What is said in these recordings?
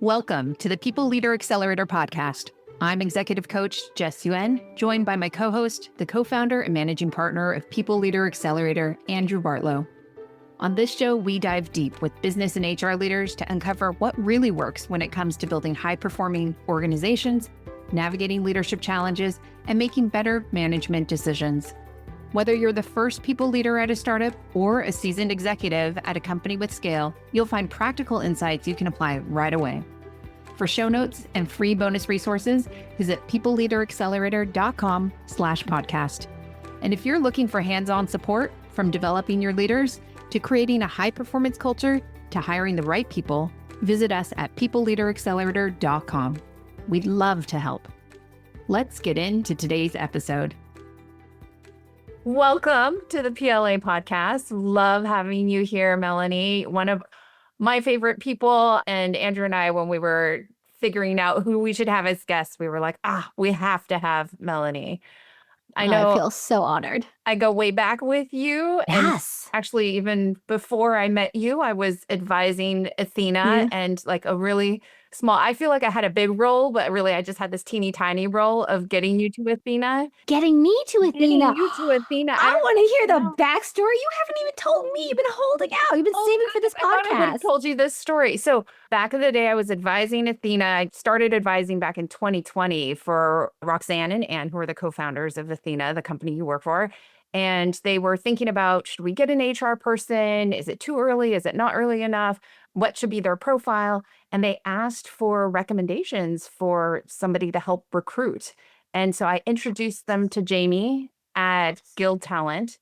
Welcome to the People Leader Accelerator Podcast. I'm Executive Coach Jess Yuen, joined by my co-host, the co-founder and managing partner of People Leader Accelerator, Andrew Bartlow. On this show, we dive deep with business and HR leaders to uncover what really works when it comes to building high-performing organizations, navigating leadership challenges, and making better management decisions. Whether you're the first people leader at a startup or a seasoned executive at a company with scale, you'll find practical insights you can apply right away. For show notes and free bonus resources, visit peopleleaderaccelerator.com/podcast. And if you're looking for hands-on support from developing your leaders to creating a high-performance culture to hiring the right people, visit us at peopleleaderaccelerator.com. We'd love to help. Let's get into today's episode. Welcome to the PLA podcast. Love having you here, Melanie. One of my favorite people. And Andrew and I, when we were figuring out who we should have as guests, we were like, we have to have Melanie. I know. I feel so honored. I go way back with you. Yes. And actually, even before I met you, I was advising Athena and like a really small, I feel like I had a big role, but really I just had this teeny tiny role of getting you to Athena. Getting me to Athena. Getting you to Athena. I want to hear the backstory. You haven't even told me. You've been holding out. You've been saving for this I would have podcast. told you this story. So back in the day, I was advising Athena. I started advising back in 2020 for Roxanne and Anne, who are the co-founders of Athena, the company you work for. And they were thinking about, should we get an HR person? Is it too early? Is it not early enough? What should be their profile? And they asked for recommendations for somebody to help recruit. And so I introduced them to Jamie at Guild Talent.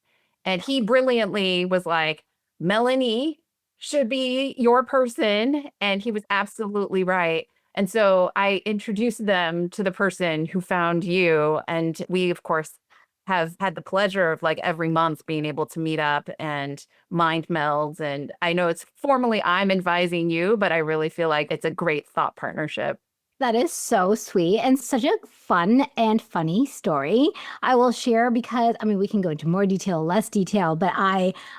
And he brilliantly was like, Melanie should be your person. And he was absolutely right. And so I introduced them to the person who found you. And we, of course, have had the pleasure of like every month being able to meet up and mind melds. And I know it's formally I'm advising you, but I really feel like it's a great thought partnership. That is so sweet and such a fun and funny story. I will share because, we can go into more detail, less detail, but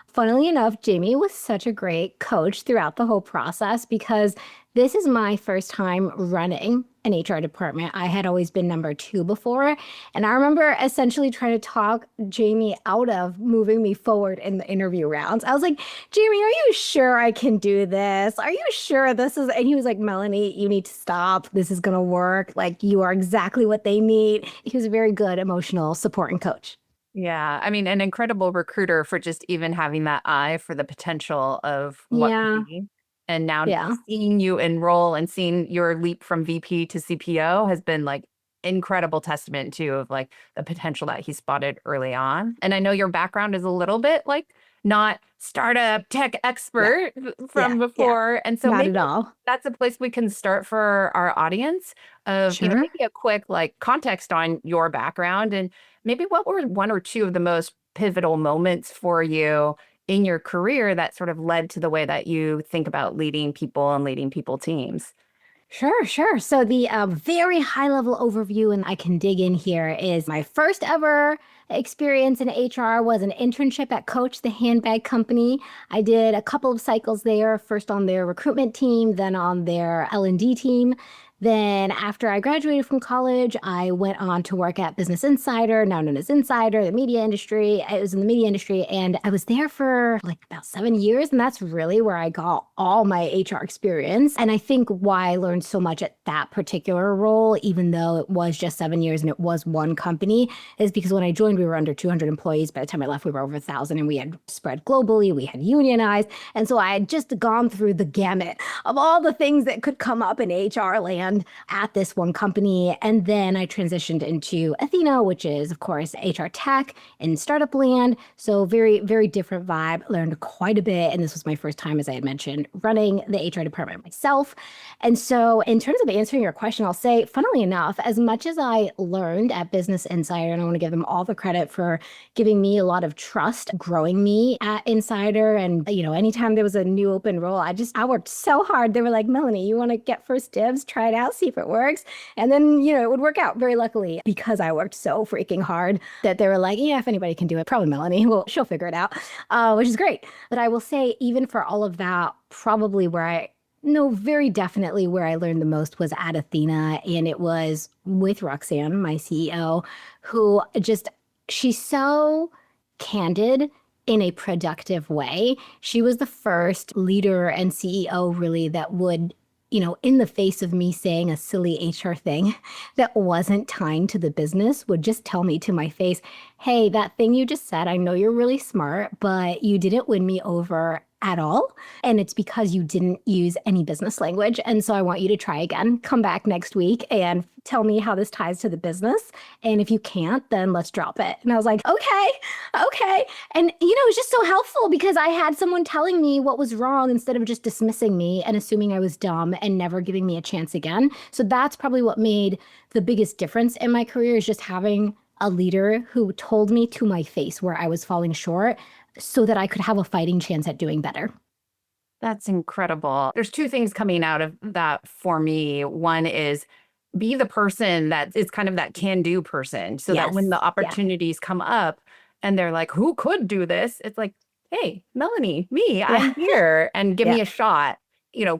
funnily enough, Jamie was such a great coach throughout the whole process because this is my first time running an HR department. I had always been number 2 before. And I remember essentially trying to talk Jamie out of moving me forward in the interview rounds. I was like, Jamie, are you sure I can do this? Are you sure this is, and he was like, Melanie, you need to stop. This is going to work. Like, you are exactly what they need. He was a very good emotional support and coach. Yeah. An incredible recruiter for just even having that eye for the potential of what could be. And now seeing you enroll and seeing your leap from VP to CPO has been like incredible testament to of like the potential that he spotted early on. And I know your background is a little bit like not startup tech expert from before. And so not maybe at all. That's a place we can start for our audience of maybe a quick like context on your background and maybe what were one or two of the most pivotal moments for you in your career that sort of led to the way that you think about leading people and leading people teams? Sure. So the very high level overview, and I can dig in here, is my first ever experience in HR was an internship at Coach, the handbag company. I did a couple of cycles there, first on their recruitment team, then on their L&D team. Then after I graduated from college, I went on to work at Business Insider, now known as Insider, the media industry. I was in the media industry and I was there for like about 7 years. And that's really where I got all my HR experience. And I think why I learned so much at that particular role, even though it was just 7 years and it was one company, is because when I joined, we were under 200 employees. By the time I left, we were over 1,000 and we had spread globally. We had unionized. And so I had just gone through the gamut of all the things that could come up in HR land at this one company. And then I transitioned into Athena, which is, of course, HR tech in startup land. So very, very different vibe. Learned quite a bit. And this was my first time, as I had mentioned, running the HR department myself. And so in terms of answering your question, I'll say, funnily enough, as much as I learned at Business Insider, and I want to give them all the credit for giving me a lot of trust, growing me at Insider. And, anytime there was a new open role, I worked so hard. They were like, Melanie, you want to get first dibs? Try it out, see if it works. And then, it would work out very luckily because I worked so freaking hard that they were like, yeah, if anybody can do it, probably Melanie. Well, she'll figure it out, which is great. But I will say, even for all of that, probably where I No, very definitely where I learned the most was at Athena. And it was with Roxanne, my CEO, who she's so candid in a productive way. She was the first leader and CEO really that would, in the face of me saying a silly HR thing that wasn't tying to the business, would just tell me to my face, hey, that thing you just said, I know you're really smart, but you didn't win me over at all. And it's because you didn't use any business language. And so I want you to try again. Come back next week and tell me how this ties to the business. And if you can't, then let's drop it. And I was like, okay. And, it was just so helpful because I had someone telling me what was wrong instead of just dismissing me and assuming I was dumb and never giving me a chance again. So that's probably what made the biggest difference in my career, is just having a leader who told me to my face where I was falling short so that I could have a fighting chance at doing better. That's incredible. There's two things coming out of that for me. One is be the person that is kind of that can-do person, so that when the opportunities come up and they're like, who could do this? It's like, hey, Melanie, me, I'm here, and give me a shot.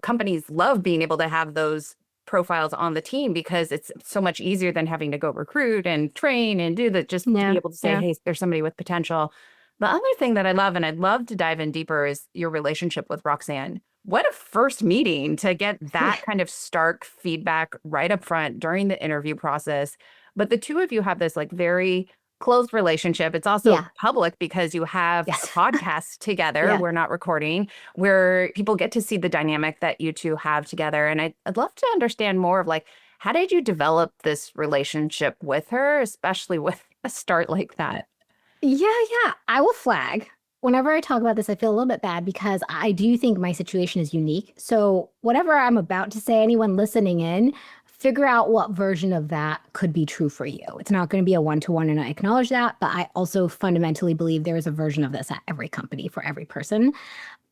Companies love being able to have those profiles on the team because it's so much easier than having to go recruit and train and do that. Just to be able to say, hey, there's somebody with potential. The other thing that I love, and I'd love to dive in deeper, is your relationship with Roxanne. What a first meeting to get that kind of stark feedback right up front during the interview process. But the two of you have this very close relationship. It's also public because you have a podcast together. We're not recording, where people get to see the dynamic that you two have together. And I'd love to understand more of how did you develop this relationship with her, especially with a start like that? Yeah. I will flag. Whenever I talk about this, I feel a little bit bad because I do think my situation is unique. So whatever I'm about to say, anyone listening in, figure out what version of that could be true for you. It's not going to be a one-to-one, and I acknowledge that, but I also fundamentally believe there is a version of this at every company for every person.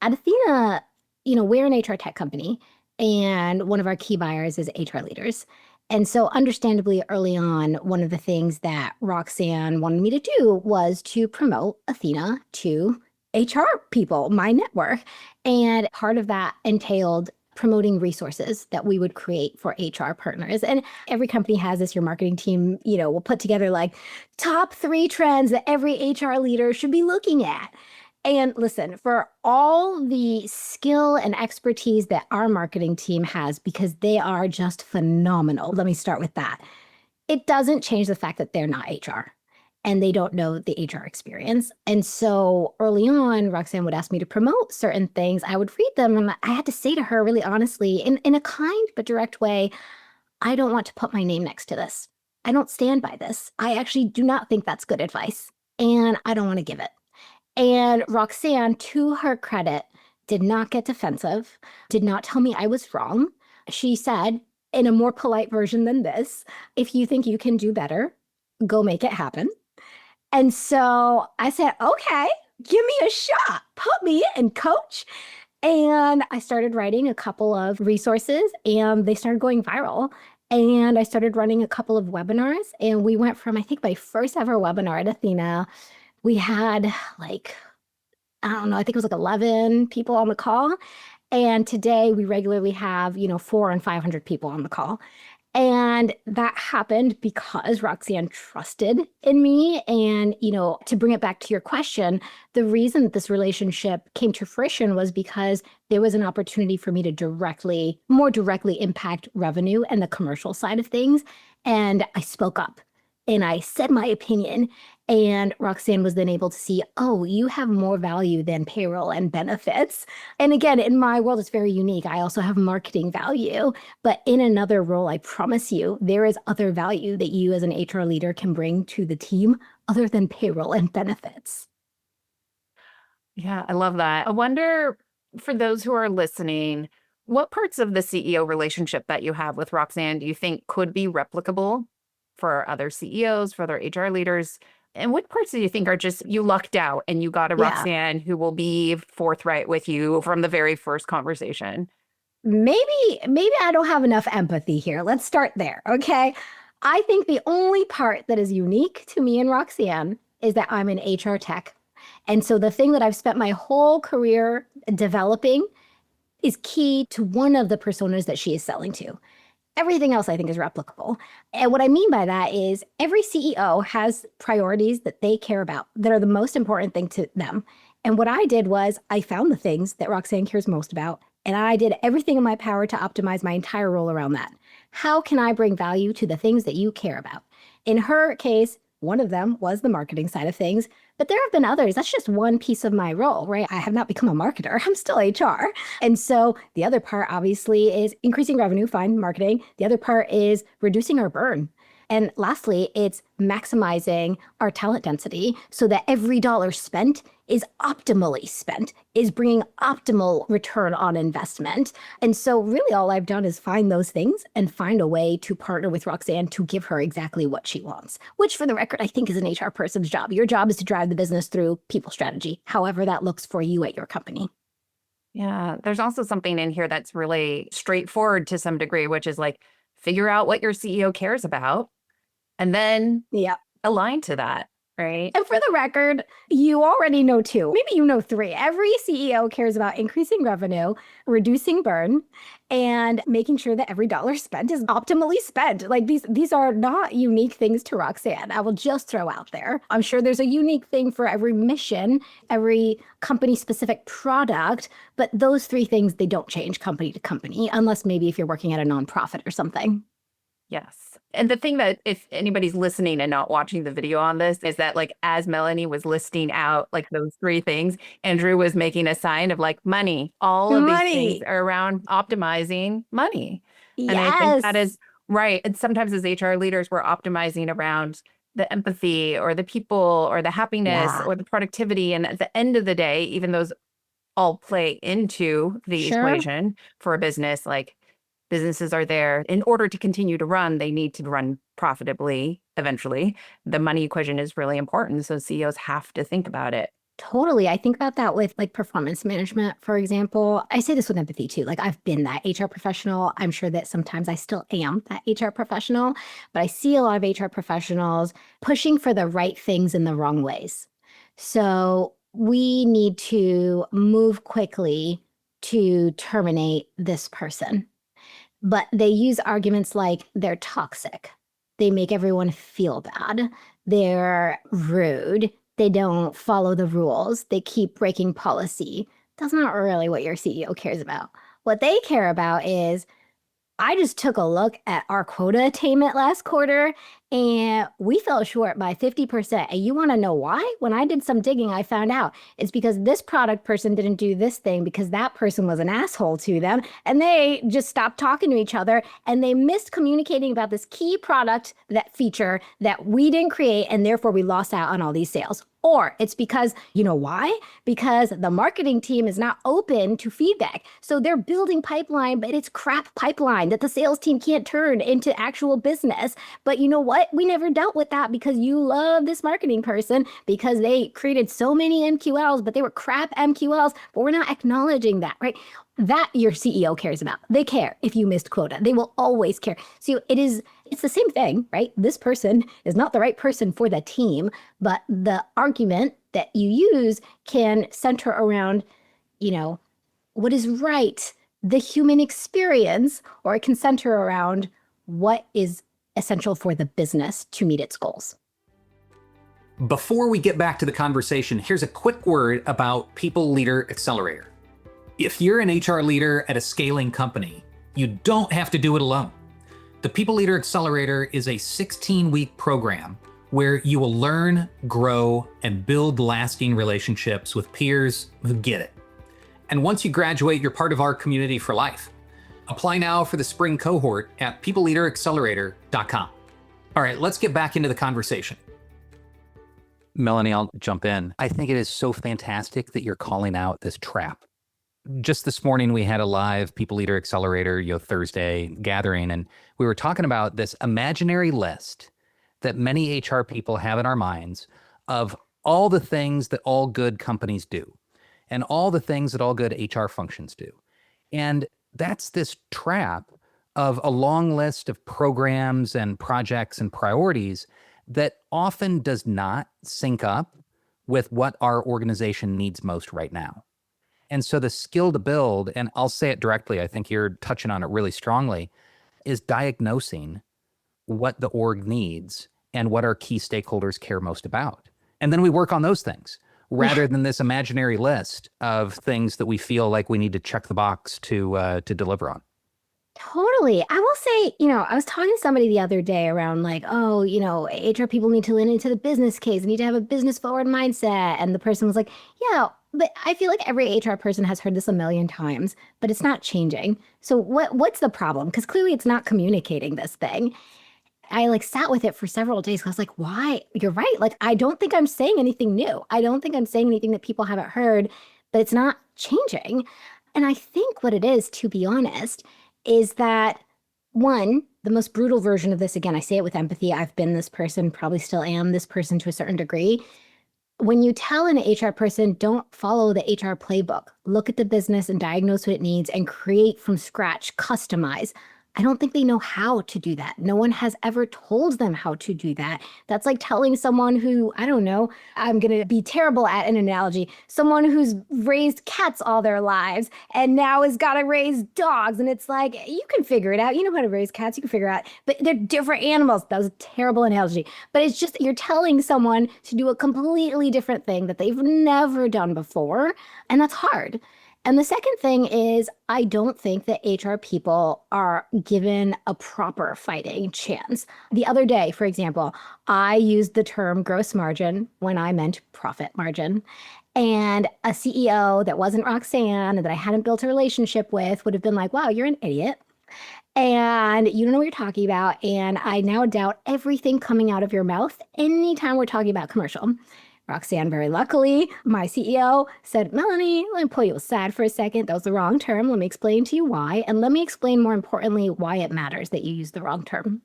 At Athena, we're an HR tech company, and one of our key buyers is HR leaders. And so understandably, early on, one of the things that Roxanne wanted me to do was to promote Athena to HR people, my network. And part of that entailed promoting resources that we would create for HR partners. And every company has this. Your marketing team, will put together top 3 trends that every HR leader should be looking at. And listen, for all the skill and expertise that our marketing team has, because they are just phenomenal, let me start with that. It doesn't change the fact that they're not HR and they don't know the HR experience. And so early on, Roxanne would ask me to promote certain things. I would read them and I had to say to her really honestly, in a kind but direct way, I don't want to put my name next to this. I don't stand by this. I actually do not think that's good advice, and I don't want to give it. And Roxanne, to her credit, did not get defensive, did not tell me I was wrong. She said, in a more polite version than this, if you think you can do better, go make it happen. And so I said, okay, give me a shot, put me in, coach. And I started writing a couple of resources and they started going viral. And I started running a couple of webinars, and we went from, I think, my first ever webinar at Athena, we had I think it was 11 people on the call. And today we regularly have, 400 and 500 people on the call. And that happened because Roxanne trusted in me. And, to bring it back to your question, the reason that this relationship came to fruition was because there was an opportunity for me to more directly impact revenue and the commercial side of things. And I spoke up and I said my opinion. And Roxanne was then able to see, oh, you have more value than payroll and benefits. And again, in my world, it's very unique. I also have marketing value, but in another role, I promise you, there is other value that you as an HR leader can bring to the team other than payroll and benefits. Yeah, I love that. I wonder, for those who are listening, what parts of the CEO relationship that you have with Roxanne do you think could be replicable for other CEOs, for other HR leaders? And what parts do you think are just you lucked out and you got a Roxanne who will be forthright with you from the very first conversation? Maybe I don't have enough empathy here. Let's start there, okay? I think the only part that is unique to me and Roxanne is that I'm in HR tech. And so the thing that I've spent my whole career developing is key to one of the personas that she is selling to. Everything else I think is replicable. And what I mean by that is every CEO has priorities that they care about that are the most important thing to them. And what I did was I found the things that Roxanne cares most about, and I did everything in my power to optimize my entire role around that. How can I bring value to the things that you care about? In her case, one of them was the marketing side of things, but there have been others. That's just one piece of my role, right? I have not become a marketer. I'm still HR. And so the other part obviously is increasing revenue, fine, marketing. The other part is reducing our burn. And lastly, it's maximizing our talent density so that every dollar spent is optimally spent, is bringing optimal return on investment. And so really all I've done is find those things and find a way to partner with Roxanne to give her exactly what she wants, which for the record, I think is an HR person's job. Your job is to drive the business through people strategy, however that looks for you at your company. Yeah, there's also something in here that's really straightforward to some degree, which is like figure out what your CEO cares about and then align to that, right? And for the record, you already know 2, maybe you know 3. Every CEO cares about increasing revenue, reducing burn, and making sure that every dollar spent is optimally spent. Like these are not unique things to Roxanne. I will just throw out there. I'm sure there's a unique thing for every mission, every company specific product, but those 3 things, they don't change company to company, unless maybe if you're working at a nonprofit or something. Yes. And the thing that if anybody's listening and not watching the video on this is that like as Melanie was listing out like those 3 things, Andrew was making a sign of like money. All of these things are around optimizing money. And I think that is right. And sometimes as HR leaders, we're optimizing around the empathy or the people or the happiness or the productivity. And at the end of the day, even those all play into the equation for a business, like businesses are there in order to continue to run. They need to run profitably eventually. The money equation is really important. So CEOs have to think about it. Totally. I think about that with like performance management, for example. I say this with empathy too. Like I've been that HR professional. I'm sure that sometimes I still am that HR professional, but I see a lot of HR professionals pushing for the right things in the wrong ways. So we need to move quickly to terminate this person. But they use arguments like they're toxic. They make everyone feel bad. They're rude. They don't follow the rules. They keep breaking policy. That's not really what your CEO cares about. What they care about is, I just took a look at our quota attainment last quarter and we fell short by 50%. And you want to know why? When I did some digging, I found out it's because this product person didn't do this thing because that person was an asshole to them. And they just stopped talking to each other and they missed communicating about this key product, that feature that we didn't create. And therefore we lost out on all these sales. Or it's because, you know why? Because the marketing team is not open to feedback. So they're building pipeline, but it's crap pipeline that the sales team can't turn into actual business. But you know what? We never dealt with that because you love this marketing person because they created so many MQLs, but they were crap MQLs, but we're not acknowledging that, right? That your CEO cares about. They care if you missed quota. They will always care. So it's the same thing, right? This person is not the right person for the team, but the argument that you use can center around, what is right, the human experience, or it can center around what is essential for the business to meet its goals. Before we get back to the conversation, here's a quick word about People Leader Accelerator. If you're an HR leader at a scaling company, you don't have to do it alone. The People Leader Accelerator is a 16-week program where you will learn, grow, and build lasting relationships with peers who get it. And once you graduate, you're part of our community for life. Apply now for the spring cohort at peopleleaderaccelerator.com. All right, let's get back into the conversation. Melanie, I'll jump in. I think it is so fantastic that you're calling out this trap. Just this morning, we had a live People Leader Accelerator, Thursday gathering, and we were talking about this imaginary list that many HR people have in our minds of all the things that all good companies do and all the things that all good HR functions do. And that's this trap of a long list of programs and projects and priorities that often does not sync up with what our organization needs most right now. And so the skill to build, and I'll say it directly, I think you're touching on it really strongly, is diagnosing what the org needs and what our key stakeholders care most about. And then we work on those things rather than this imaginary list of things that we feel like we need to check the box to deliver on. Totally. I will say, I was talking to somebody the other day around like, oh, HR people need to lean into the business case. They need to have a business forward mindset. And the person was like, yeah, but I feel like every HR person has heard this a million times, but it's not changing. So what's the problem? Because clearly it's not communicating this thing. I sat with it for several days. I was like, why? You're right. I don't think I'm saying anything new. I don't think I'm saying anything that people haven't heard, but it's not changing. And I think what it is, to be honest, is that one, the most brutal version of this, again, I say it with empathy. I've been this person, probably still am this person to a certain degree. When you tell an HR person, don't follow the HR playbook, look at the business and diagnose what it needs and create from scratch, customize. I don't think they know how to do that. No one has ever told them how to do that. That's like telling someone who, I don't know, I'm going to be terrible at an analogy, someone who's raised cats all their lives and now has got to raise dogs. And it's like, you can figure it out. You know how to raise cats, you can figure it out, but they're different animals. That was a terrible analogy. But it's just, you're telling someone to do a completely different thing that they've never done before. And that's hard. And the second thing is, I don't think that HR people are given a proper fighting chance. The other day, for example, I used the term gross margin when I meant profit margin. And a CEO that wasn't Roxanne and that I hadn't built a relationship with would have been like, wow, you're an idiot. And you don't know what you're talking about. And I now doubt everything coming out of your mouth anytime we're talking about commercial. Roxanne, very luckily, my CEO said, Melanie, let me pull you aside for a second. That was the wrong term. Let me explain to you why. And let me explain more importantly, why it matters that you use the wrong term.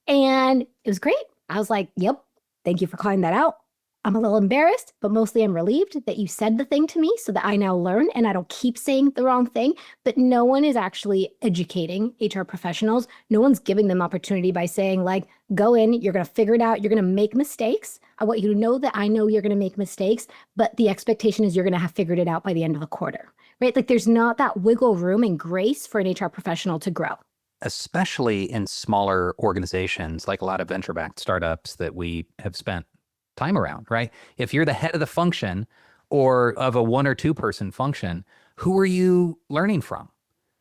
And it was great. I was like, yep, thank you for calling that out. I'm a little embarrassed, but mostly I'm relieved that you said the thing to me so that I now learn and I don't keep saying the wrong thing. But no one is actually educating HR professionals. No one's giving them opportunity by saying go in, you're going to figure it out. You're going to make mistakes. I want you to know that I know you're going to make mistakes, but the expectation is you're going to have figured it out by the end of the quarter, right? There's not that wiggle room and grace for an HR professional to grow. Especially in smaller organizations, like a lot of venture-backed startups that we have spent time around, right? If you're the head of the function or of a 1 or 2 person function, who are you learning from?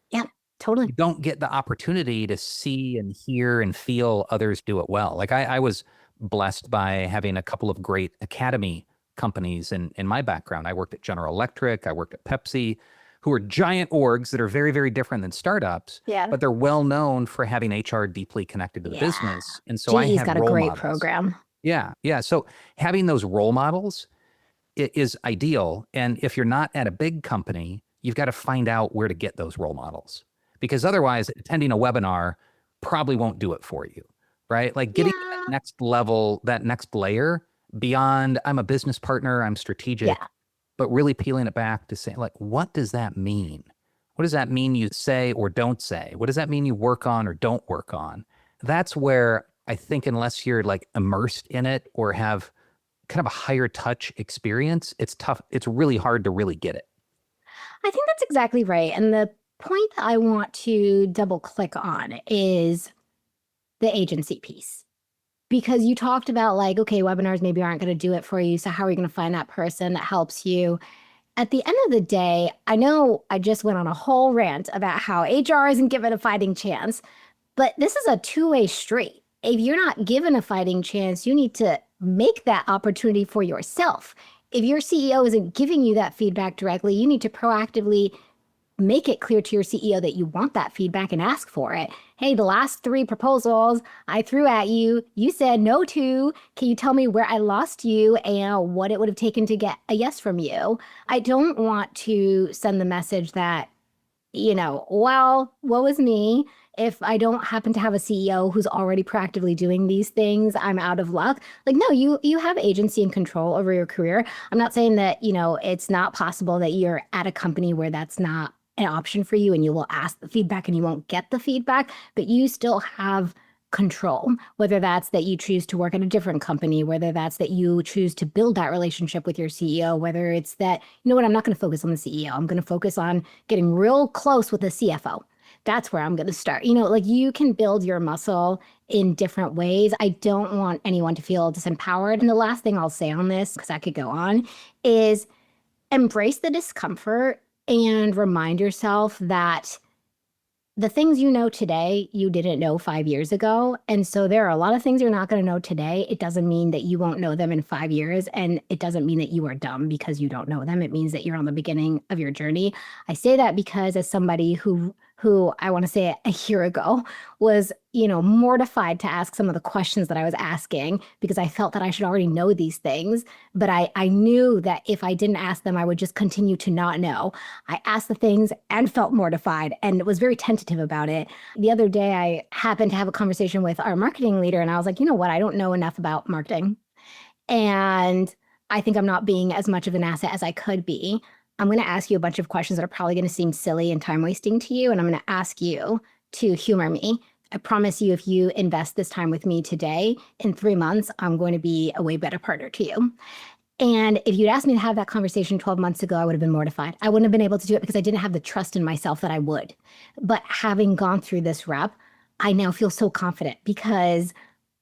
Yeah, totally. You don't get the opportunity to see and hear and feel others do it well. I was blessed by having a couple of great academy companies in my background. I worked at General Electric, I worked at Pepsi, who are giant orgs that are very, very different than startups, but they're well known for having HR deeply connected to the business. And so I have got a great program. Yeah. So having those role models is ideal. And if you're not at a big company, you've got to find out where to get those role models, because otherwise attending a webinar probably won't do it for you, right? Getting to that next level, that next layer beyond, I'm a business partner, I'm strategic, but really peeling it back to say, what does that mean? What does that mean you say or don't say? What does that mean you work on or don't work on? That's where I think unless you're immersed in it or have kind of a higher touch experience, it's tough. It's really hard to really get it. I think that's exactly right. And the point that I want to double click on is the agency piece. Because you talked about okay, webinars maybe aren't going to do it for you. So how are you going to find that person that helps you? At the end of the day, I know I just went on a whole rant about how HR isn't given a fighting chance, but this is a two-way street. If you're not given a fighting chance, you need to make that opportunity for yourself. If your CEO isn't giving you that feedback directly, you need to proactively make it clear to your CEO that you want that feedback and ask for it. Hey, the last 3 proposals I threw at you, you said no to. Can you tell me where I lost you and what it would have taken to get a yes from you? I don't want to send the message that, well, woe is me. If I don't happen to have a CEO who's already proactively doing these things, I'm out of luck. No, you have agency and control over your career. I'm not saying that, it's not possible that you're at a company where that's not an option for you and you will ask the feedback and you won't get the feedback, but you still have control, whether that's that you choose to work at a different company, whether that's that you choose to build that relationship with your CEO, whether it's that, you know what, I'm not going to focus on the CEO. I'm going to focus on getting real close with the CFO. That's where I'm going to start. Like you can build your muscle in different ways. I don't want anyone to feel disempowered. And the last thing I'll say on this, because I could go on, is embrace the discomfort and remind yourself that the things you know today, you didn't know 5 years ago. And so there are a lot of things you're not going to know today. It doesn't mean that you won't know them in 5 years. And it doesn't mean that you are dumb because you don't know them. It means that you're on the beginning of your journey. I say that because as somebody who I want to say a year ago was, mortified to ask some of the questions that I was asking because I felt that I should already know these things. But I knew that if I didn't ask them, I would just continue to not know. I asked the things and felt mortified and was very tentative about it. The other day, I happened to have a conversation with our marketing leader and I was like, you know what? I don't know enough about marketing. And I think I'm not being as much of an asset as I could be. I'm going to ask you a bunch of questions that are probably going to seem silly and time wasting to you. And I'm going to ask you to humor me. I promise you, if you invest this time with me today, in 3 months, I'm going to be a way better partner to you. And if you'd asked me to have that conversation 12 months ago, I would have been mortified. I wouldn't have been able to do it because I didn't have the trust in myself that I would. But having gone through this rep, I now feel so confident because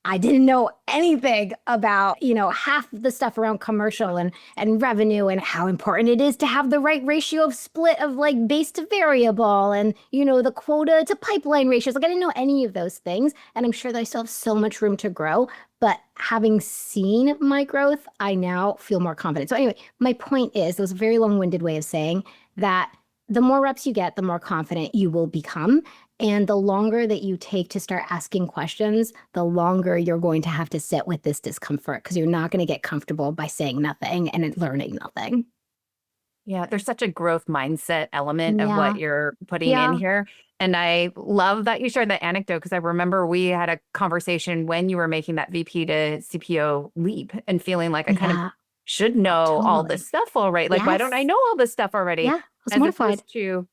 I didn't know anything about, half the stuff around commercial and revenue and how important it is to have the right ratio of split of like base to variable and, the quota to pipeline ratios. Like I didn't know any of those things. And I'm sure that I still have so much room to grow. But having seen my growth, I now feel more confident. So anyway, my point is, it was a very long-winded way of saying that the more reps you get, the more confident you will become. And the longer that you take to start asking questions, the longer you're going to have to sit with this discomfort because you're not going to get comfortable by saying nothing and learning nothing. Yeah, there's such a growth mindset element of what you're putting in here. And I love that you shared that anecdote because I remember we had a conversation when you were making that VP to CPO leap and feeling like I kind of should know all this stuff already. Like, why don't I know all this stuff already? Yeah, I was as mortified. opposed to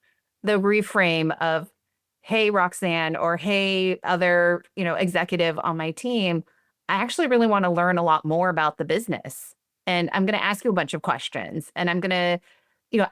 the reframe of, hey, Roxanne, or hey, other, executive on my team, I actually really want to learn a lot more about the business. And I'm going to ask you a bunch of questions and I'm going to,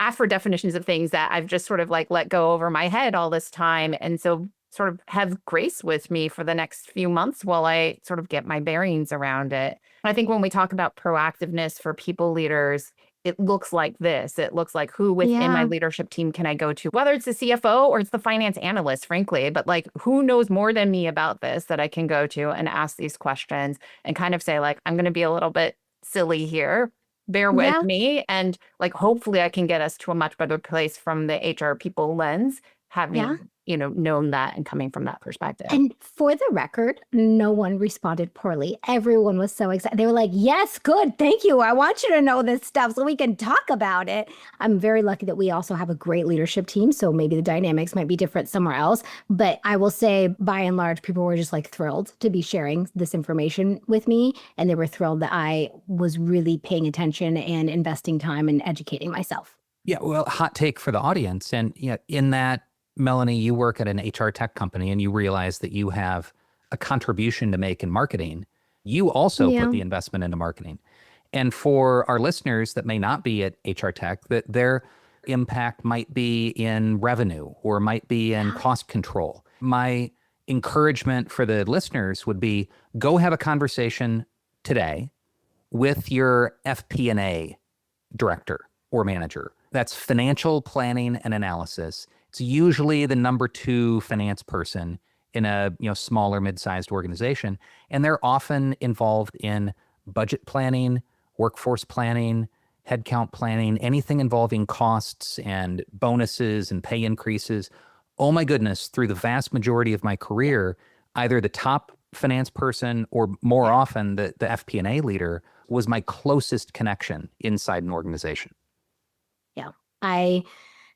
ask for definitions of things that I've just sort of like let go over my head all this time. And so sort of have grace with me for the next few months while I sort of get my bearings around it. I think when we talk about proactiveness for people leaders, it looks like this. It looks like who within my leadership team can I go to, whether it's the CFO or it's the finance analyst, frankly, but like who knows more than me about this that I can go to and ask these questions and kind of say like, I'm going to be a little bit silly here. Bear with me. And like, hopefully I can get us to a much better place from the HR people lens, having, known that and coming from that perspective. And for the record, no one responded poorly. Everyone was so excited. They were like, yes, good. Thank you. I want you to know this stuff so we can talk about it. I'm very lucky that we also have a great leadership team. So maybe the dynamics might be different somewhere else. But I will say, by and large, people were just like thrilled to be sharing this information with me. And they were thrilled that I was really paying attention and investing time and educating myself. Yeah, well, hot take for the audience. And in that, Melanie, you work at an HR tech company and you realize that you have a contribution to make in marketing. You also put the investment into marketing. And for our listeners that may not be at HR tech, that their impact might be in revenue or might be in cost control. My encouragement for the listeners would be go have a conversation today with your FP&A director or manager. That's financial planning and analysis. It's usually the number 2 finance person in a smaller, mid-sized organization, and they're often involved in budget planning, workforce planning, headcount planning, anything involving costs and bonuses and pay increases. Oh my goodness, through the vast majority of my career, either the top finance person or more often the FP&A leader was my closest connection inside an organization. Yeah, I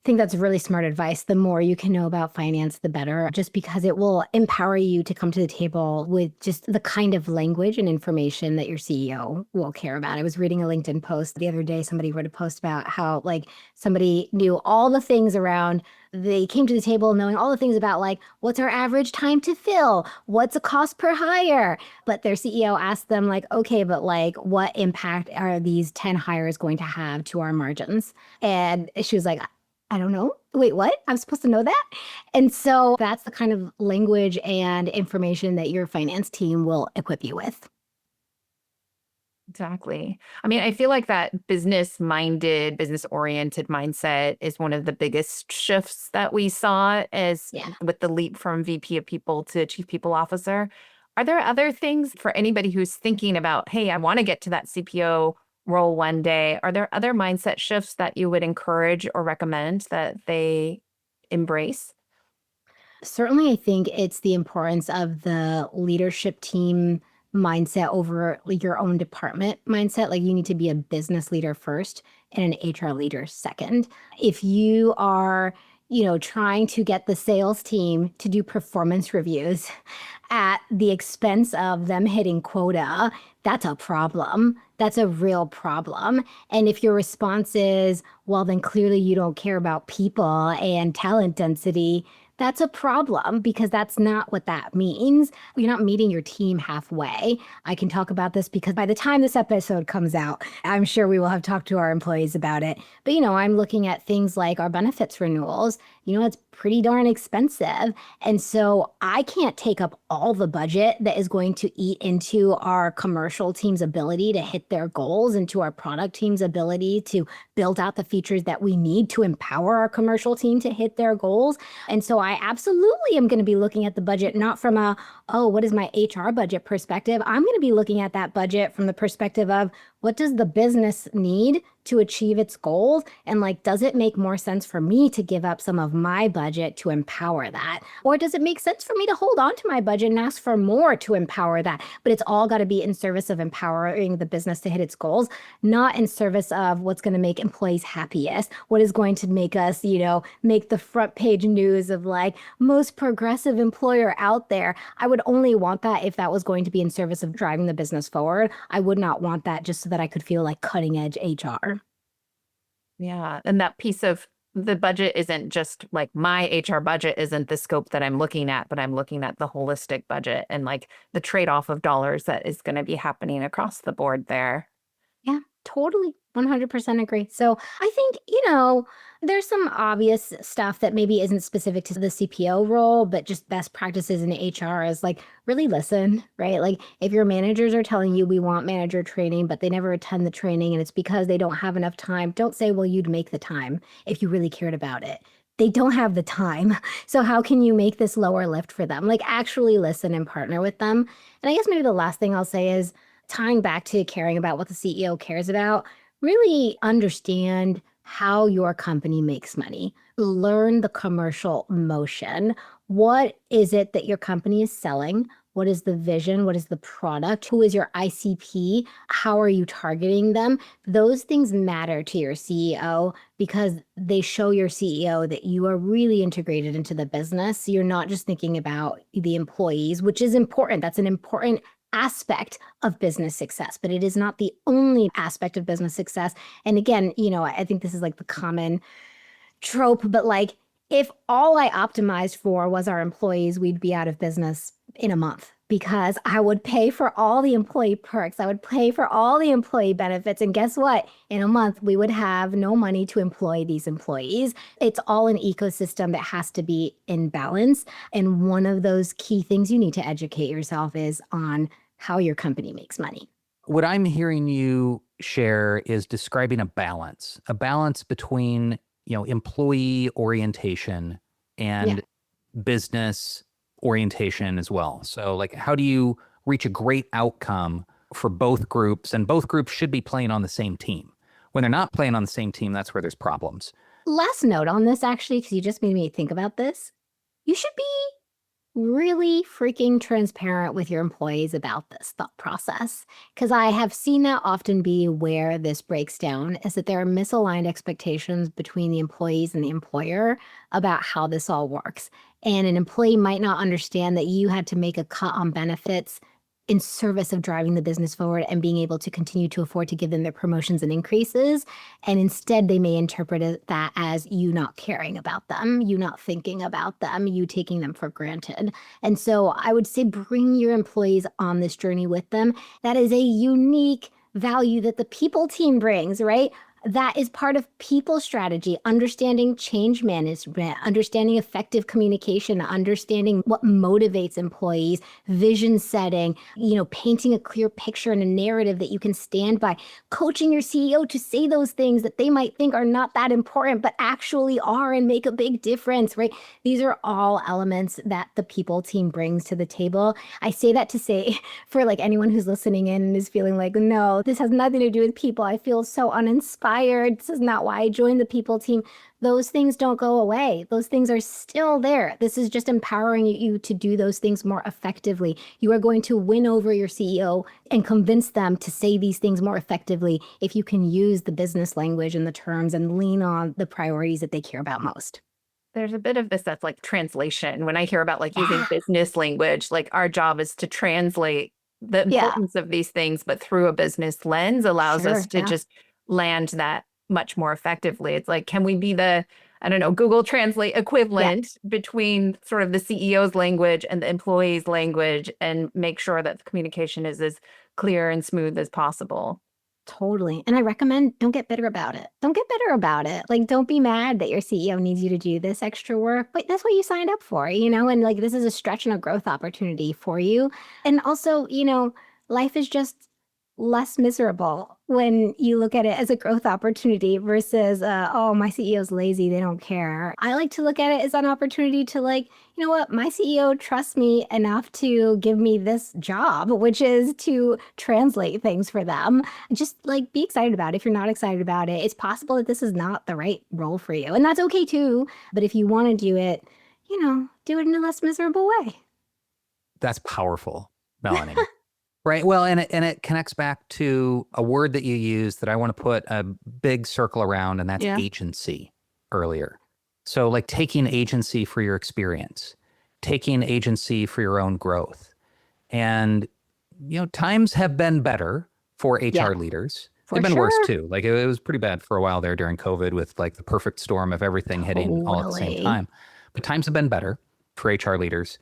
think that's really smart advice. The more you can know about finance, the better, just because it will empower you to come to the table with just the kind of language and information that your CEO will care about. I was reading a LinkedIn post the other day. Somebody wrote a post about how like somebody knew all the things around. They came to the table knowing all the things about like, what's our average time to fill? What's a cost per hire? But their CEO asked them like, okay, but like what impact are these 10 hires going to have to our margins? And she was like, I don't know. Wait, what? I'm supposed to know that? And so that's the kind of language and information that your finance team will equip you with. Exactly. I mean, I feel like that business-minded, business-oriented mindset is one of the biggest shifts that we saw as with the leap from VP of People to Chief People Officer. Are there other things for anybody who's thinking about, hey, I want to get to that CPO role one day? Are there other mindset shifts that you would encourage or recommend that they embrace? Certainly, I think it's the importance of the leadership team mindset over your own department mindset. Like you need to be a business leader first and an HR leader second. If you are, trying to get the sales team to do performance reviews at the expense of them hitting quota, that's a problem. That's a real problem. And if your response is, well, then clearly you don't care about people and talent density, that's a problem because that's not what that means. You're not meeting your team halfway. I can talk about this because by the time this episode comes out, I'm sure we will have talked to our employees about it. But, I'm looking at things like our benefits renewals. It's pretty darn expensive. And so I can't take up all the budget that is going to eat into our commercial team's ability to hit their goals, into our product team's ability to build out the features that we need to empower our commercial team to hit their goals. And so I absolutely am going to be looking at the budget, not from what is my HR budget perspective? I'm going to be looking at that budget from the perspective of what does the business need to achieve its goals? And does it make more sense for me to give up some of my budget to empower that? Or does it make sense for me to hold on to my budget and ask for more to empower that? But it's all got to be in service of empowering the business to hit its goals, not in service of what's going to make employees happiest, what is going to make us, make the front page news of most progressive employer out there. I would only want that if that was going to be in service of driving the business forward. I would not want that just so that I could feel like cutting edge HR. Yeah. And that piece of the budget isn't just like my HR budget isn't the scope that I'm looking at, but I'm looking at the holistic budget and the trade-off of dollars that is going to be happening across the board there. Yeah, totally. 100% agree. So I think, there's some obvious stuff that maybe isn't specific to the CPO role, but just best practices in HR is really listen, right? If your managers are telling you we want manager training, but they never attend the training and it's because they don't have enough time, don't say, well, you'd make the time if you really cared about it. They don't have the time. So how can you make this lower lift for them? Actually listen and partner with them. And I guess maybe the last thing I'll say is tying back to caring about what the CEO cares about, really understand how your company makes money. Learn the commercial motion. What is it that your company is selling? What is the vision? What is the product? Who is your ICP? How are you targeting them? Those things matter to your CEO because they show your CEO that you are really integrated into the business. You're not just thinking about the employees, which is important. That's an important aspect of business success, but it is not the only aspect of business success. And again, I think this is the common trope, but if all I optimized for was our employees, we'd be out of business in a month because I would pay for all the employee perks. I would pay for all the employee benefits. And guess what? In a month, we would have no money to employ these employees. It's all an ecosystem that has to be in balance. And one of those key things you need to educate yourself is on how your company makes money. What I'm hearing you share is describing a balance between, employee orientation and business orientation as well. So how do you reach a great outcome for both groups? And both groups should be playing on the same team. When they're not playing on the same team, that's where there's problems. Last note on this, actually, because you just made me think about this. You should be really freaking transparent with your employees about this thought process. Because I have seen that often be where this breaks down, is that there are misaligned expectations between the employees and the employer about how this all works. And an employee might not understand that you had to make a cut on benefits in service of driving the business forward and being able to continue to afford to give them their promotions and increases. And instead, they may interpret that as you not caring about them, you not thinking about them, you taking them for granted. And so I would say bring your employees on this journey with them. That is a unique value that the people team brings, right? That is part of people strategy, understanding change management, understanding effective communication, understanding what motivates employees, vision setting, painting a clear picture and a narrative that you can stand by, coaching your CEO to say those things that they might think are not that important, but actually are and make a big difference, right? These are all elements that the people team brings to the table. I say that to say for like anyone who's listening in and is feeling like, no, this has nothing to do with people. I feel so uninspired. This is not why I joined the people team. Those things don't go away. Those things are still there. This is just empowering you to do those things more effectively. You are going to win over your CEO and convince them to say these things more effectively if you can use the business language and the terms and lean on the priorities that they care about most. There's a bit of this that's like translation. When I hear about like using business language, like our job is to translate the importance of these things, but through a business lens allows us to just land that much more effectively. It's like, can we be the, Google Translate equivalent between sort of the CEO's language and the employee's language and make sure that the communication is as clear and smooth as possible? Totally. And I recommend don't get bitter about it. Don't get bitter about it. Like, don't be mad that your CEO needs you to do this extra work. But that's what you signed up for, and like this is a stretch and a growth opportunity for you. And also, life is just less miserable when you look at it as a growth opportunity versus, oh, my CEO's lazy, they don't care. I like to look at it as an opportunity to like, you know what, my CEO trusts me enough to give me this job, which is to translate things for them. Just like be excited about it. If you're not excited about it, it's possible that this is not the right role for you. And that's okay too. But if you want to do it, do it in a less miserable way. That's powerful, Melanie. Right. Well, and it connects back to a word that you used that I want to put a big circle around, and that's agency earlier. So like taking agency for your experience, taking agency for your own growth. And, times have been better for HR leaders. They've been worse too. Like it was pretty bad for a while there during COVID with like the perfect storm of everything hitting all at the same time. But times have been better for HR leaders.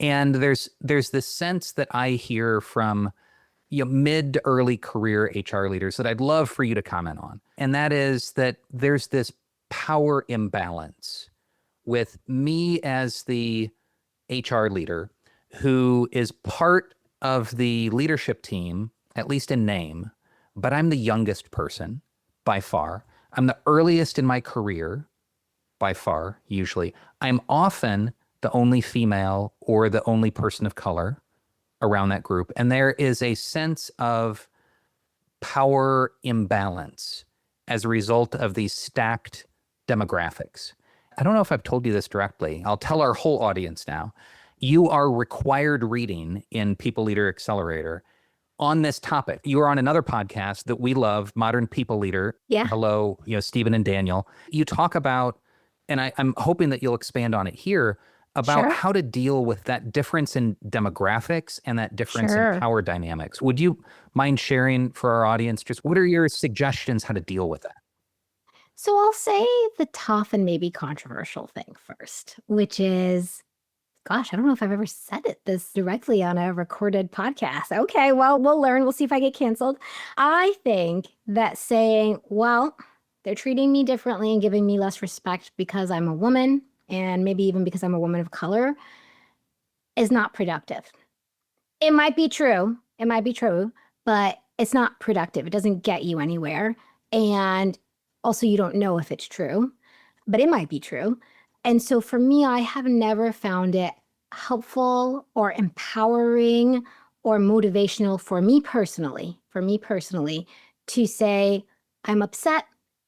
And there's this sense that I hear from mid to early career HR leaders that I'd love for you to comment on. And that is that there's this power imbalance with me as the HR leader who is part of the leadership team, at least in name, but I'm the youngest person by far. I'm the earliest in my career by far, usually. I'm often the only female or the only person of color around that group. And there is a sense of power imbalance as a result of these stacked demographics. I don't know if I've told you this directly. I'll tell our whole audience now. You are required reading in People Leader Accelerator on this topic. You are on another podcast that we love, Modern People Leader. Yeah. Hello, Stephen and Daniel. You talk about, and I'm hoping that you'll expand on it here, about how to deal with that difference in demographics and that difference in power dynamics. Would you mind sharing for our audience, just what are your suggestions how to deal with that? So I'll say the tough and maybe controversial thing first, which is, gosh, I don't know if I've ever said it this directly on a recorded podcast. Okay, well, we'll learn. We'll see if I get canceled. I think that saying, well, they're treating me differently and giving me less respect because I'm a woman, and maybe even because I'm a woman of color, is not productive. It might be true, but it's not productive. It doesn't get you anywhere. And also, you don't know if it's true, but it might be true. And so for me, I have never found it helpful or empowering or motivational for me personally, to say, I'm upset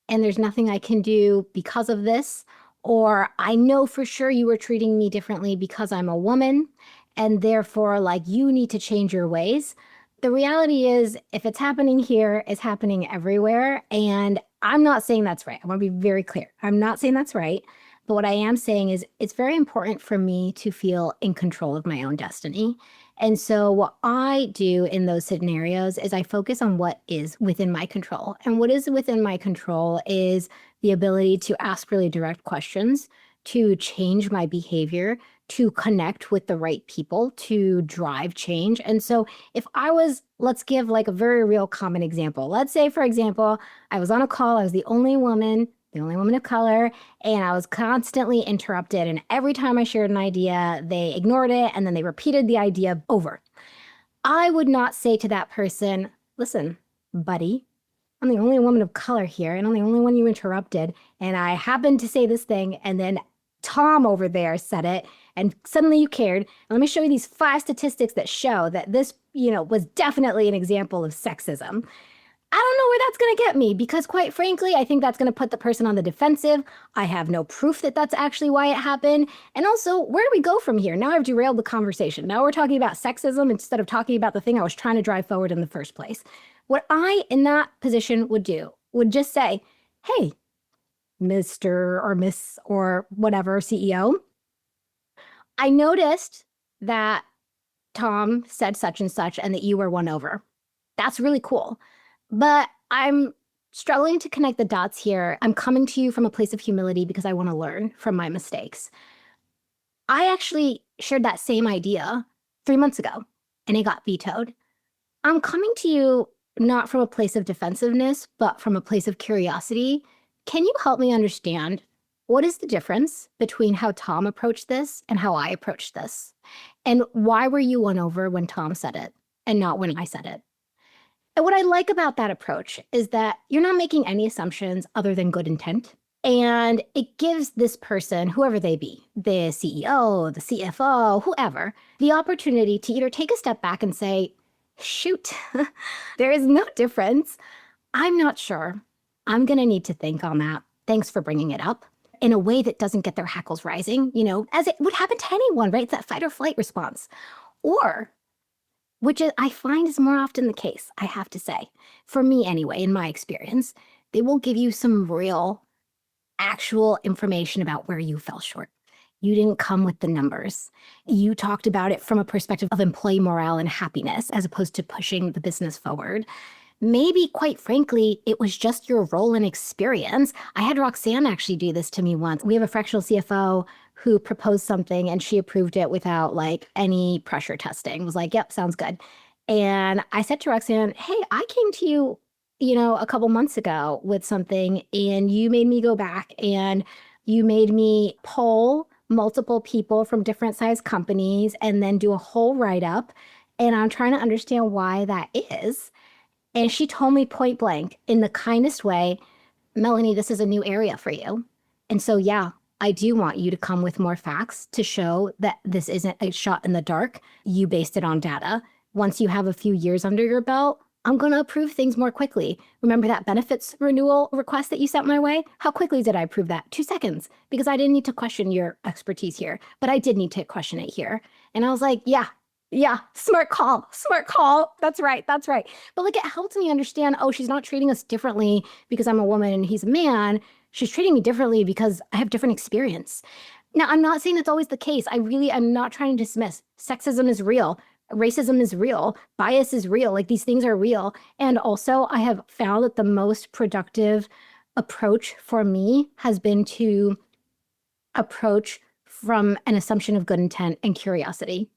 and there's nothing I can do because of this, Or I know for sure you were treating me differently because I'm a woman, and therefore, like, you need to change your ways. The reality is, if it's happening here, it's happening everywhere. And I'm not saying that's right. I want to be very clear. I'm not saying that's right. But what I am saying is it's very important for me to feel in control of my own destiny. And so what I do in those scenarios is I focus on what is within my control. And what is within my control is the ability to ask really direct questions, to change my behavior, to connect with the right people, to drive change. And so if I was, let's give like a very real common example. Let's say, for example, I was on a call, I was the only woman of color, and I was constantly interrupted. And every time I shared an idea, they ignored it, and then they repeated the idea over. I would not say to that person, listen, buddy, I'm the only woman of color here, and I'm the only one you interrupted. And I happened to say this thing, and then Tom over there said it, and suddenly you cared. And let me show you these 5 statistics that show that this, was definitely an example of sexism. I don't know where that's going to get me, because quite frankly, I think that's going to put the person on the defensive. I have no proof that that's actually why it happened. And also, where do we go from here? Now I've derailed the conversation. Now we're talking about sexism instead of talking about the thing I was trying to drive forward in the first place. What I, in that position, would do would just say, hey, Mr. or Miss or whatever CEO, I noticed that Tom said such and such and that you were won over. That's really cool. But I'm struggling to connect the dots here. I'm coming to you from a place of humility because I want to learn from my mistakes. I actually shared that same idea 3 months ago, and it got vetoed. I'm coming to you not from a place of defensiveness, but from a place of curiosity. Can you help me understand what is the difference between how Tom approached this and how I approached this? And why were you won over when Tom said it and not when I said it? And what I like about that approach is that you're not making any assumptions other than good intent. And it gives this person, whoever they be, the CEO, the CFO, whoever, the opportunity to either take a step back and say, shoot, there is no difference. I'm not sure. I'm going to need to think on that. Thanks for bringing it up in a way that doesn't get their hackles rising, as it would happen to anyone, right? It's that fight or flight response. Or, which is, I find is more often the case, I have to say, for me anyway, in my experience, they will give you some real, actual information about where you fell short. You didn't come with the numbers. You talked about it from a perspective of employee morale and happiness, as opposed to pushing the business forward. Maybe, quite frankly, it was just your role and experience. I had Roxanne actually do this to me once. We have a fractional CFO who proposed something and she approved it without any pressure testing. Was like, yep, sounds good. And I said to Roxanne, hey, I came to you, a couple months ago with something, and you made me go back and you made me poll multiple people from different size companies and then do a whole write-up. And I'm trying to understand why that is. And she told me point blank, in the kindest way, Melanie, this is a new area for you. And so, yeah, I do want you to come with more facts to show that this isn't a shot in the dark. You based it on data. Once you have a few years under your belt, I'm going to approve things more quickly. Remember that benefits renewal request that you sent my way? How quickly did I approve that? 2 seconds, because I didn't need to question your expertise here, but I did need to question it here. And I was like, yeah, smart call. That's right. But it helps me understand, she's not treating us differently because I'm a woman and he's a man. She's treating me differently because I have different experience. Now, I'm not saying that's always the case. I'm not trying to dismiss. Sexism is real. Racism is real. Bias is real. These things are real. And also, I have found that the most productive approach for me has been to approach from an assumption of good intent and curiosity.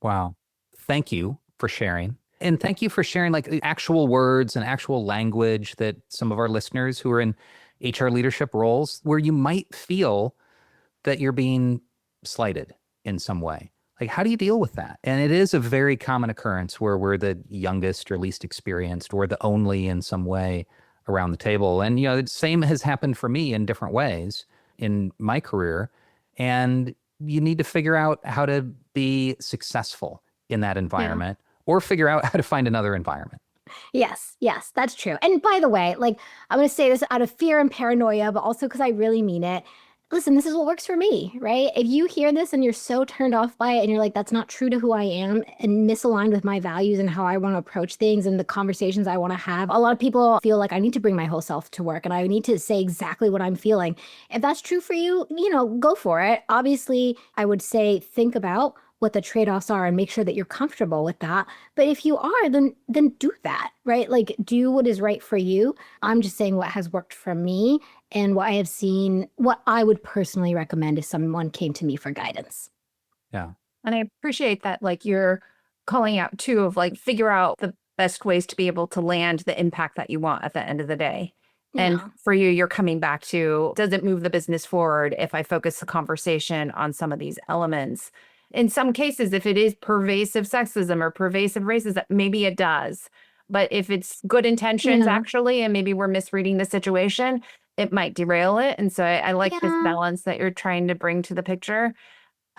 Wow. Thank you for sharing. And thank you for sharing the actual words and actual language that some of our listeners who are in HR leadership roles where you might feel that you're being slighted in some way. How do you deal with that? And it is a very common occurrence where we're the youngest or least experienced or the only in some way around the table. And, the same has happened for me in different ways in my career. And you need to figure out how to be successful in that environment or figure out how to find another environment. Yes, that's true. And by the way, like, I'm going to say this out of fear and paranoia, but also because I really mean it. Listen, this is what works for me, right? If you hear this and you're so turned off by it and you're like, that's not true to who I am and misaligned with my values and how I want to approach things and the conversations I want to have, a lot of people feel like I need to bring my whole self to work and I need to say exactly what I'm feeling. If that's true for you, go for it. Obviously, I would say think about what the trade-offs are and make sure that you're comfortable with that. But if you are, then do that, right? Like do what is right for you. I'm just saying what has worked for me and what I have seen, what I would personally recommend if someone came to me for guidance. Yeah. And I appreciate that, like, you're calling out too of like, figure out the best ways to be able to land the impact that you want at the end of the day. And Yeah. for you, you're coming back to, does it move the business forward if I focus the conversation on some of these elements? In some cases, if it is pervasive sexism or pervasive racism, maybe it does. But if it's good intentions, Yeah. actually, and maybe we're misreading the situation, it might derail it. And so I like this Yeah. balance that you're trying to bring to the picture.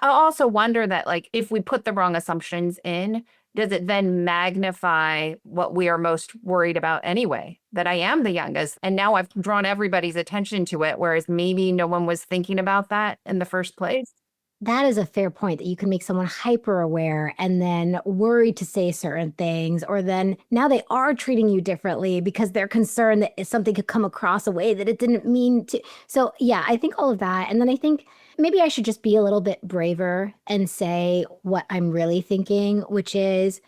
I also wonder that, like, if we put the wrong assumptions in, does it then magnify what we are most worried about anyway? That I am the youngest, and now I've drawn everybody's attention to it, whereas maybe no one was thinking about that in the first place. That is a fair point that you can make someone hyper aware and then worried to say certain things, or then now they are treating you differently because they're concerned that something could come across a way that it didn't mean to. So, yeah, I think all of that. And then I think maybe I should just be a little bit braver and say what I'm really thinking, which is,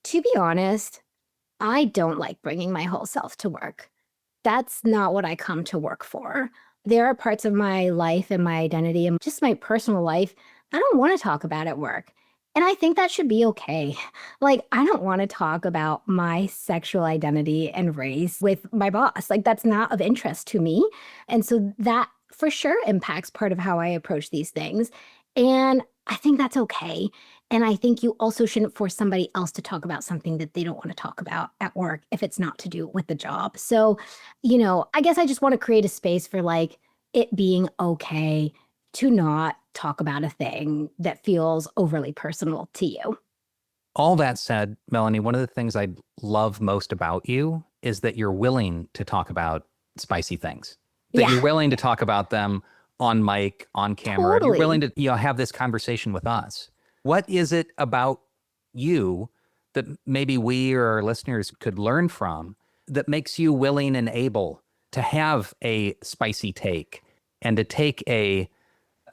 to be honest, I don't like bringing my whole self to work. That's not what I come to work for. There are parts of my life and my identity and just my personal life I don't want to talk about at work. And I think that should be okay. Like, I don't want to talk about my sexual identity and race with my boss. Like, that's not of interest to me. And so that for sure impacts part of how I approach these things. And I think that's okay. And I think you also shouldn't force somebody else to talk about something that they don't want to talk about at work if it's not to do with the job. So, I guess I just want to create a space for like it being okay to not talk about a thing that feels overly personal to you. All that said, Melanie, one of the things I love most about you is that you're willing to talk about spicy things, that Yeah. you're willing to talk about them on mic, on camera. Totally. You're willing to have this conversation with us. What is it about you that maybe we or our listeners could learn from that makes you willing and able to have a spicy take and to take a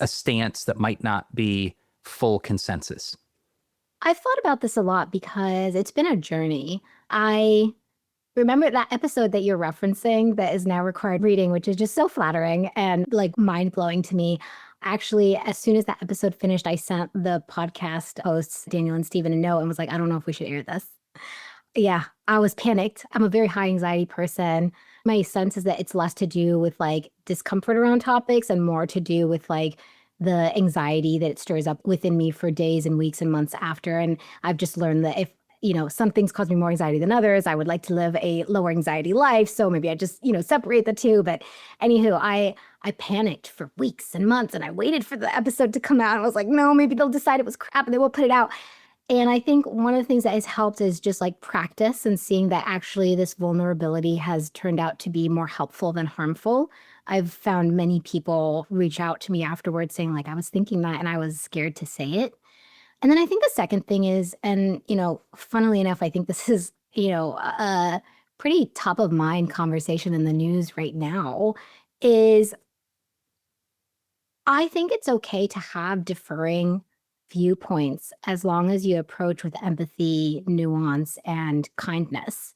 stance that might not be full consensus? I've thought about this a lot because it's been a journey. I remember that episode that you're referencing that is now required reading, which is just so flattering and like mind blowing to me. Actually, as soon as that episode finished, I sent the podcast hosts, Daniel and Steven, a note and was like, I don't know if we should air this. Yeah, I was panicked. I'm a very high anxiety person. My sense is that it's less to do with like discomfort around topics and more to do with like the anxiety that it stirs up within me for days and weeks and months after. And I've just learned that if, some things cause me more anxiety than others, I would like to live a lower anxiety life. So maybe I just, separate the two. But anywho, I panicked for weeks and months and I waited for the episode to come out. And I was like, no, maybe they'll decide it was crap and they won't put it out. And I think one of the things that has helped is just like practice and seeing that actually this vulnerability has turned out to be more helpful than harmful. I've found many people reach out to me afterwards saying like, I was thinking that and I was scared to say it. And then I think the second thing is, and, funnily enough, I think this is, a pretty top of mind conversation in the news right now is I think it's okay to have differing viewpoints as long as you approach with empathy, nuance, and kindness.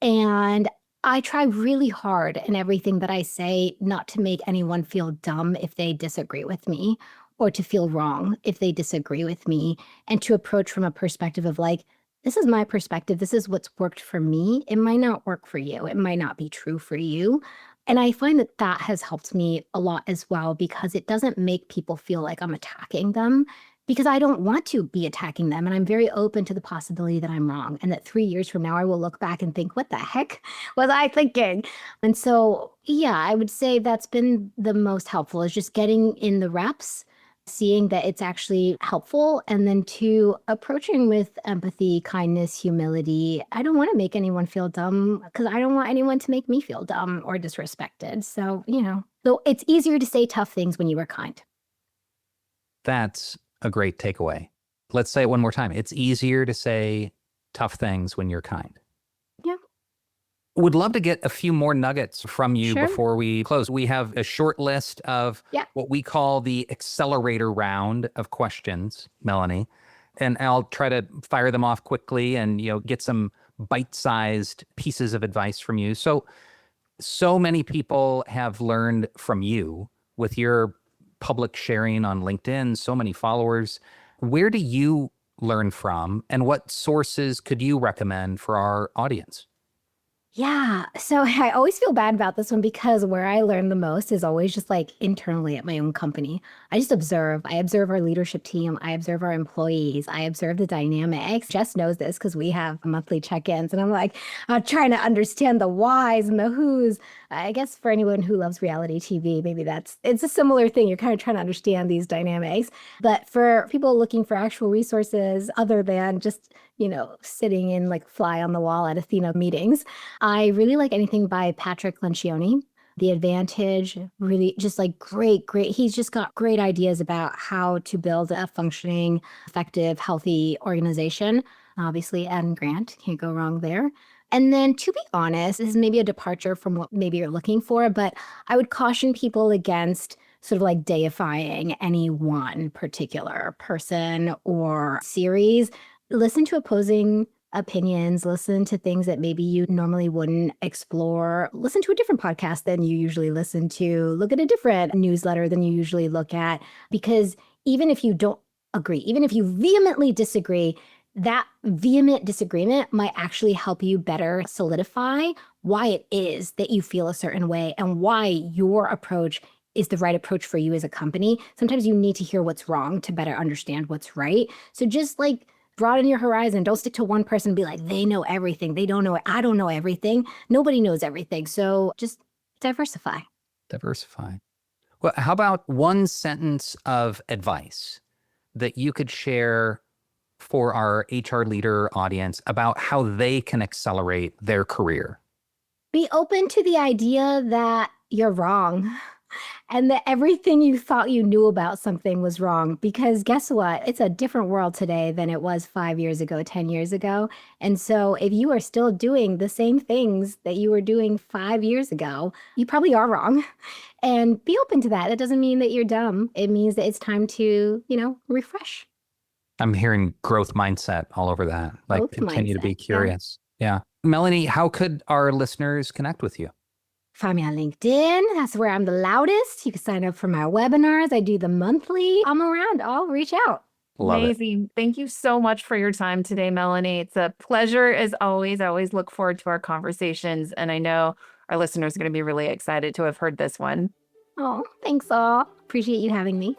And I try really hard in everything that I say not to make anyone feel dumb if they disagree with me or to feel wrong if they disagree with me, and to approach from a perspective of like, this is my perspective. This is what's worked for me. It might not work for you. It might not be true for you. And I find that that has helped me a lot as well because it doesn't make people feel like I'm attacking them because I don't want to be attacking them. And I'm very open to the possibility that I'm wrong and that 3 years from now, I will look back and think, what the heck was I thinking? And so, yeah, I would say that's been the most helpful is just getting in the reps seeing that it's actually helpful. And then 2, approaching with empathy, kindness, humility. I don't want to make anyone feel dumb because I don't want anyone to make me feel dumb or disrespected. So, so it's easier to say tough things when you are kind. That's a great takeaway. Let's say it one more time. It's easier to say tough things when you're kind. Yeah. Would love to get a few more nuggets from you Sure. before we close. We have a short list of what we call the accelerator round of questions, Melanie, and I'll try to fire them off quickly and get some bite-sized pieces of advice from you. So many people have learned from you with your public sharing on LinkedIn, so many followers. Where do you learn from, and what sources could you recommend for our audience? Yeah. So I always feel bad about this one because where I learn the most is always just like internally at my own company. I just observe. I observe our leadership team. I observe our employees. I observe the dynamics. Jess knows this because we have monthly check-ins, and I'm like trying to understand the whys and the whos. I guess for anyone who loves reality TV, maybe it's a similar thing. You're kind of trying to understand these dynamics. But for people looking for actual resources other than just sitting in like fly on the wall at Athena meetings, I really like anything by Patrick Lencioni. The Advantage, really just like great. He's just got great ideas about how to build a functioning, effective, healthy organization. Obviously, Adam Grant, can't go wrong there. And then, to be honest, this is maybe a departure from what maybe you're looking for, but I would caution people against sort of like deifying any one particular person or series. Listen to opposing opinions, listen to things that maybe you normally wouldn't explore, listen to a different podcast than you usually listen to, look at a different newsletter than you usually look at, because even if you don't agree, even if you vehemently disagree, that vehement disagreement might actually help you better solidify why it is that you feel a certain way and why your approach is the right approach for you as a company. Sometimes you need to hear what's wrong to better understand what's right. So just like broaden your horizon. Don't stick to one person and be like, they know everything. They don't know it. I don't know everything. Nobody knows everything. So just diversify. Well, how about one sentence of advice that you could share for our HR leader audience about how they can accelerate their career? Be open to the idea that you're wrong. And that everything you thought you knew about something was wrong. Because guess what? It's a different world today than it was 5 years ago, 10 years ago. And so if you are still doing the same things that you were doing 5 years ago, you probably are wrong. And be open to that. That doesn't mean that you're dumb. It means that it's time to, refresh. I'm hearing growth mindset all over that. Like Growth continue to be mindset, curious. Yeah. Melanie, how could our listeners connect with you? Find me on LinkedIn. That's where I'm the loudest. You can sign up for my webinars. I do them monthly. I'm around. I'll reach out. Amazing. Thank you so much for your time today, Melanie. It's a pleasure as always. I always look forward to our conversations, and I know our listeners are going to be really excited to have heard this one. Oh, thanks all. Appreciate you having me.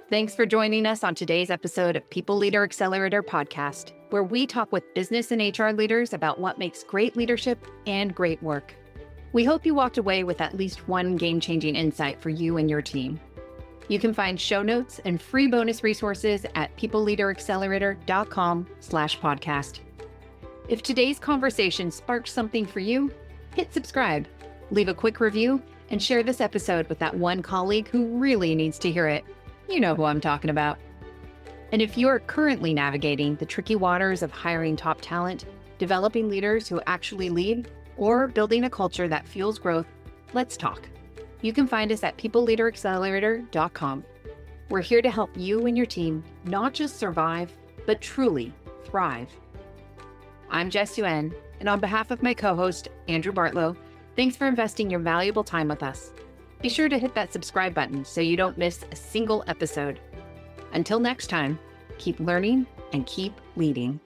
Thanks for joining us on today's episode of People Leader Accelerator Podcast, where we talk with business and HR leaders about what makes great leadership and great work. We hope you walked away with at least one game-changing insight for you and your team. You can find show notes and free bonus resources at peopleleaderaccelerator.com/podcast. If today's conversation sparked something for you, hit subscribe, leave a quick review, and share this episode with that one colleague who really needs to hear it. You know who I'm talking about. And if you're currently navigating the tricky waters of hiring top talent, developing leaders who actually lead, or building a culture that fuels growth, let's talk. You can find us at peopleleaderaccelerator.com. We're here to help you and your team not just survive, but truly thrive. I'm Jess Yuen, and on behalf of my co-host, Andrew Bartlow, thanks for investing your valuable time with us. Be sure to hit that subscribe button so you don't miss a single episode. Until next time, keep learning and keep leading.